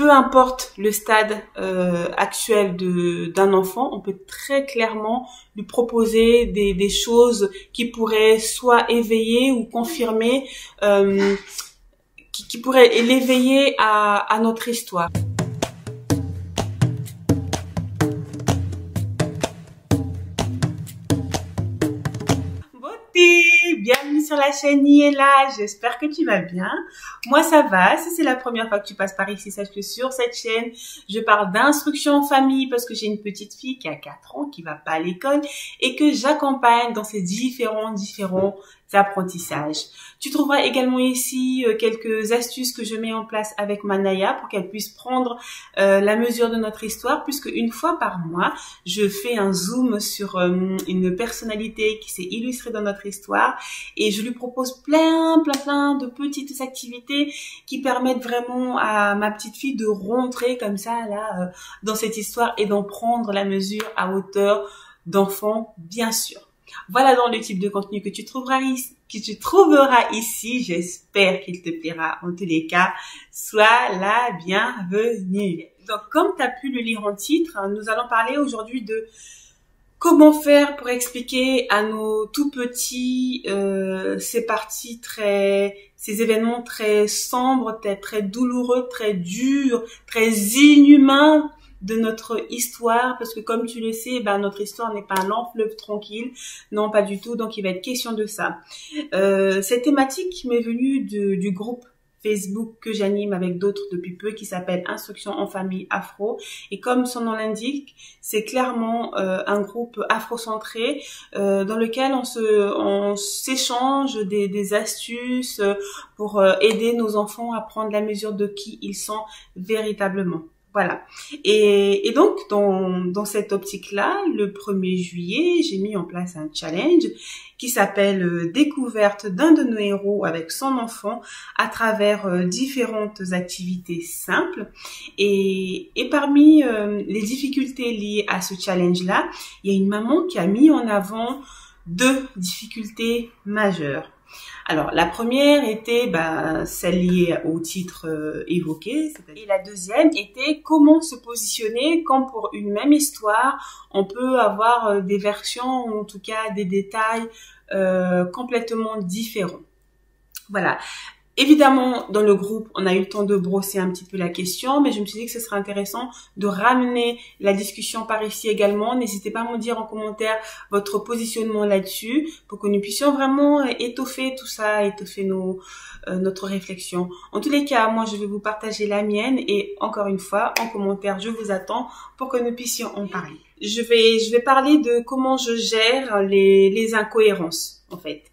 peu importe le stade actuel d'un enfant, on peut très clairement lui proposer des choses qui pourraient soit éveiller ou confirmer, qui pourraient l'éveiller à notre histoire. Bienvenue sur la chaîne Niela, j'espère que tu vas bien. Moi ça va, si c'est la première fois que tu passes par ici, sache que sur cette chaîne, je parle d'instruction en famille parce que j'ai une petite fille qui a 4 ans, qui va pas à l'école et que j'accompagne dans ces différents apprentissages. Tu trouveras également ici quelques astuces que je mets en place avec Manaya pour qu'elle puisse prendre la mesure de notre histoire, puisque une fois par mois, je fais un zoom sur une personnalité qui s'est illustrée dans notre histoire et je lui propose plein de petites activités qui permettent vraiment à ma petite fille de rentrer comme ça là dans cette histoire et d'en prendre la mesure à hauteur d'enfant, bien sûr. Voilà donc le type de contenu que tu trouveras ici. J'espère qu'il te plaira. En tous les cas, sois la bienvenue. Donc, comme tu as pu le lire en titre, nous allons parler aujourd'hui de comment faire pour expliquer à nos tout petits ces événements très sombres, très douloureux, très durs, très inhumains de notre histoire, parce que comme tu le sais, notre histoire n'est pas un long fleuve tranquille, non pas du tout, donc il va être question de ça. Cette thématique m'est venue du groupe Facebook que j'anime avec d'autres depuis peu, qui s'appelle Instruction en famille afro, et comme son nom l'indique, c'est clairement un groupe afrocentré dans lequel on s'échange des astuces pour aider nos enfants à prendre la mesure de qui ils sont véritablement. Voilà. Et donc, dans cette optique-là, le 1er juillet, j'ai mis en place un challenge qui s'appelle Découverte d'un de nos héros avec son enfant à travers différentes activités simples. Et parmi les difficultés liées à ce challenge-là, il y a une maman qui a mis en avant 2 difficultés majeures. Alors, la première était celle liée au titre évoqué, et la deuxième était comment se positionner quand pour une même histoire, on peut avoir des versions, ou en tout cas des détails complètement différents. Voilà. Évidemment, dans le groupe, on a eu le temps de brosser un petit peu la question, mais je me suis dit que ce serait intéressant de ramener la discussion par ici également. N'hésitez pas à me dire en commentaire votre positionnement là-dessus pour que nous puissions vraiment étoffer tout ça, étoffer notre réflexion. En tous les cas, moi, je vais vous partager la mienne et encore une fois, en commentaire, je vous attends pour que nous puissions en parler. Je vais parler de comment je gère les incohérences, en fait.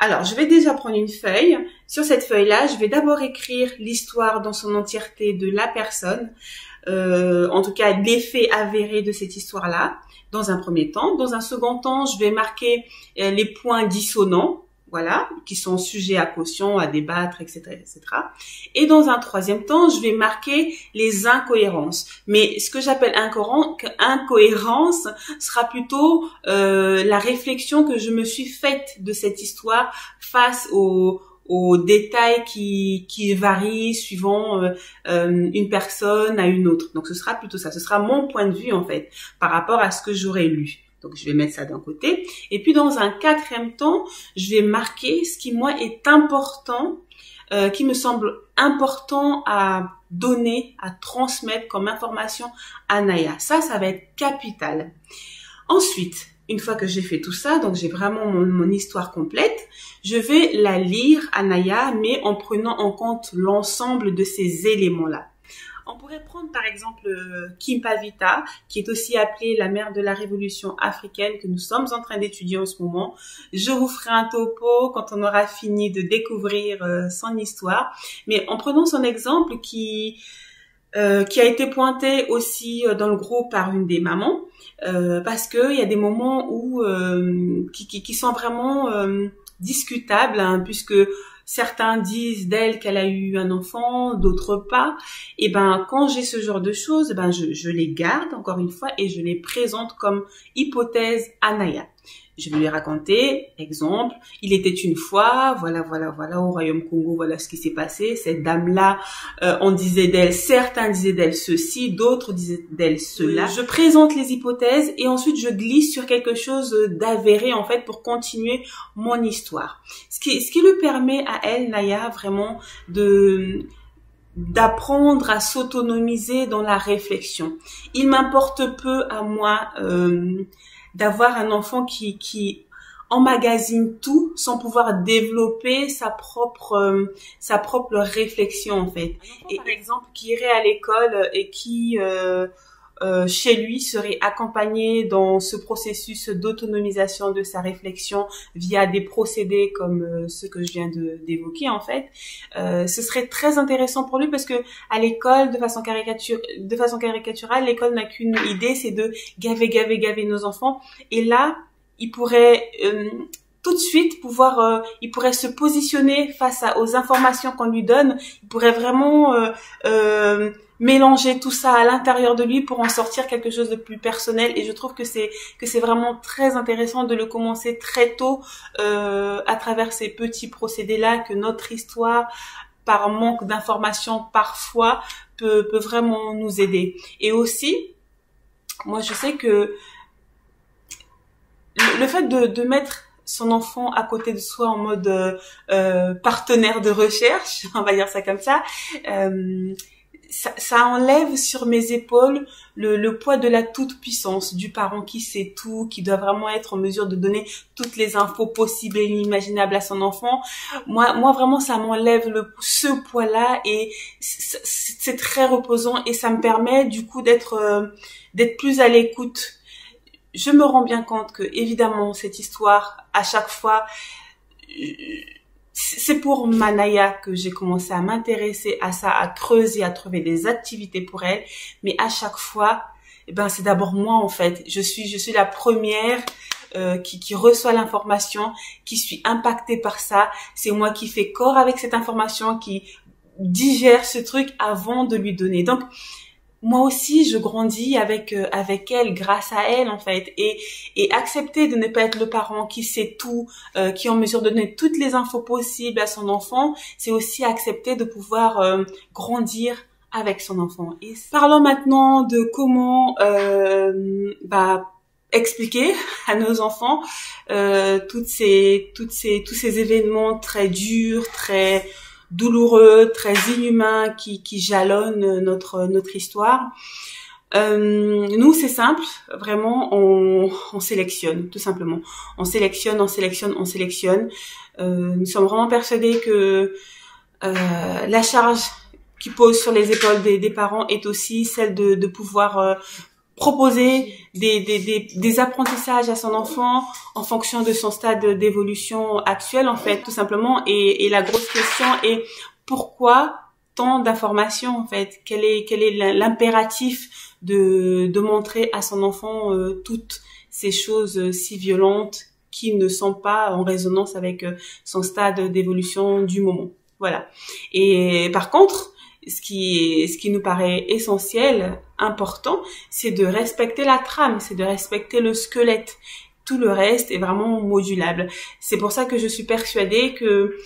Alors, je vais déjà prendre une feuille. Sur cette feuille-là, je vais d'abord écrire l'histoire dans son entièreté de la personne, en tout cas l'effet avéré de cette histoire-là, dans un premier temps. Dans un second temps, je vais marquer les points dissonants, voilà, qui sont sujets à caution, à débattre, etc., etc. Et dans un troisième temps, je vais marquer les incohérences. Mais ce que j'appelle incohérence sera plutôt la réflexion que je me suis faite de cette histoire face aux détails qui varient suivant une personne à une autre. Donc ce sera plutôt ça. Ce sera mon point de vue en fait par rapport à ce que j'aurais lu. Donc, je vais mettre ça d'un côté. Et puis, dans un 4e temps, je vais marquer ce qui, moi, est important, qui me semble important à donner, à transmettre comme information à Naya. Ça va être capital. Ensuite, une fois que j'ai fait tout ça, donc j'ai vraiment mon histoire complète, je vais la lire à Naya, mais en prenant en compte l'ensemble de ces éléments-là. On pourrait prendre par exemple Kimpavita, qui est aussi appelée la mère de la révolution africaine que nous sommes en train d'étudier en ce moment. Je vous ferai un topo quand on aura fini de découvrir son histoire. Mais en prenant son exemple qui a été pointé aussi dans le groupe par une des mamans, parce que il y a des moments où qui sont vraiment discutables, hein, puisque certains disent d'elle qu'elle a eu un enfant, d'autres pas. Et quand j'ai ce genre de choses, je les garde encore une fois et je les présente comme hypothèse à Naya. Je vais lui raconter, exemple, il était une fois, voilà, au royaume Congo, voilà ce qui s'est passé. Cette dame-là, on disait d'elle, certains disaient d'elle ceci, d'autres disaient d'elle cela. Je présente les hypothèses et ensuite je glisse sur quelque chose d'avéré, en fait, pour continuer mon histoire. Ce qui lui permet à elle, Naya, vraiment d'apprendre à s'autonomiser dans la réflexion. Il m'importe peu à moi d'avoir un enfant qui emmagasine tout sans pouvoir développer sa propre réflexion, en fait. Et par exemple, qui irait à l'école et qui chez lui serait accompagné dans ce processus d'autonomisation de sa réflexion via des procédés comme ceux que je viens d'évoquer, en fait. Ce serait très intéressant pour lui parce que à l'école, de façon caricaturale, l'école n'a qu'une idée, c'est de gaver nos enfants. Et là, il pourrait tout de suite il pourrait se positionner face aux informations qu'on lui donne. Il pourrait vraiment mélanger tout ça à l'intérieur de lui pour en sortir quelque chose de plus personnel. Et je trouve que c'est vraiment très intéressant de le commencer très tôt à travers ces petits procédés-là, que notre histoire, par manque d'informations parfois, peut vraiment nous aider. Et aussi, moi je sais que le fait de mettre son enfant à côté de soi en mode partenaire de recherche, on va dire ça comme ça, ça enlève sur mes épaules le poids de la toute-puissance du parent qui sait tout, qui doit vraiment être en mesure de donner toutes les infos possibles et inimaginables à son enfant. Moi vraiment, ça m'enlève ce poids-là et c'est très reposant et ça me permet du coup d'être plus à l'écoute. Je me rends bien compte que, évidemment, cette histoire, à chaque fois, c'est pour Naya que j'ai commencé à m'intéresser à ça, à creuser, à trouver des activités pour elle. Mais à chaque fois, eh ben, c'est d'abord moi, en fait. Je suis la première qui reçoit l'information, qui suis impactée par ça. C'est moi qui fais corps avec cette information, qui digère ce truc avant de lui donner. Donc, moi aussi, je grandis avec elle, grâce à elle, en fait. Et accepter de ne pas être le parent qui sait tout, qui est en mesure de donner toutes les infos possibles à son enfant, c'est aussi accepter de pouvoir grandir avec son enfant. Et parlons maintenant de comment expliquer à nos enfants tous ces événements très durs, très douloureux, très inhumains qui jalonnent notre histoire. Nous, c'est simple, vraiment, on sélectionne, tout simplement. On sélectionne. Nous sommes vraiment persuadés que la charge qui pose sur les épaules des parents est aussi celle de pouvoir proposer des apprentissages à son enfant en fonction de son stade d'évolution actuel, en fait, tout simplement. Et la grosse question est pourquoi tant d'informations, en fait? Quel est l'impératif de montrer à son enfant toutes ces choses si violentes qui ne sont pas en résonance avec son stade d'évolution du moment? Voilà. Et par contre, ce qui nous paraît essentiel, important, c'est de respecter la trame, c'est de respecter le squelette. Tout le reste est vraiment modulable. C'est pour ça que je suis persuadée que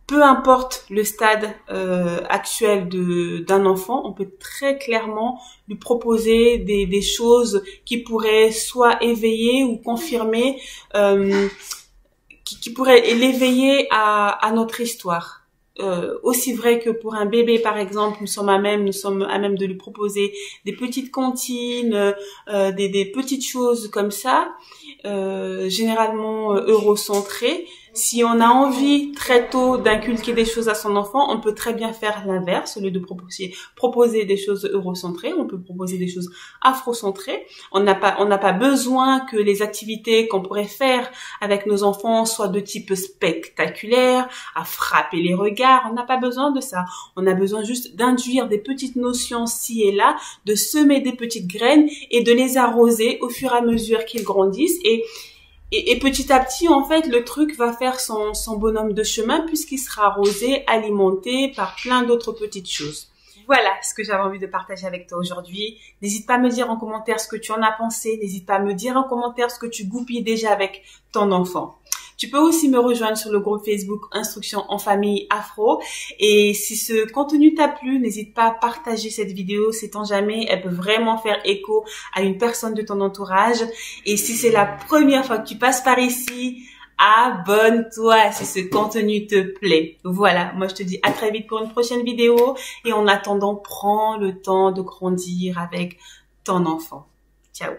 peu importe le stade actuel d'un enfant, on peut très clairement lui proposer des choses qui pourraient soit éveiller ou confirmer, qui pourraient l'éveiller à notre histoire. Aussi vrai que pour un bébé, par exemple, nous sommes à même de lui proposer des petites comptines, des petites choses comme ça, généralement eurocentrées. Si on a envie très tôt d'inculquer des choses à son enfant, on peut très bien faire l'inverse. Au lieu de proposer des choses eurocentrées, on peut proposer des choses afrocentrées. On n'a pas besoin que les activités qu'on pourrait faire avec nos enfants soient de type spectaculaire, à frapper les regards. On n'a pas besoin de ça. On a besoin juste d'induire des petites notions ci et là, de semer des petites graines et de les arroser au fur et à mesure qu'ils grandissent. Et petit à petit, en fait, le truc va faire son bonhomme de chemin puisqu'il sera arrosé, alimenté par plein d'autres petites choses. Voilà ce que j'avais envie de partager avec toi aujourd'hui. N'hésite pas à me dire en commentaire ce que tu en as pensé. N'hésite pas à me dire en commentaire ce que tu goupilles déjà avec ton enfant. Tu peux aussi me rejoindre sur le groupe Facebook Instruction en famille afro. Et si ce contenu t'a plu, n'hésite pas à partager cette vidéo. Sait-on jamais, elle peut vraiment faire écho à une personne de ton entourage. Et si c'est la première fois que tu passes par ici, abonne-toi si ce contenu te plaît. Voilà, moi je te dis à très vite pour une prochaine vidéo. Et en attendant, prends le temps de grandir avec ton enfant. Ciao.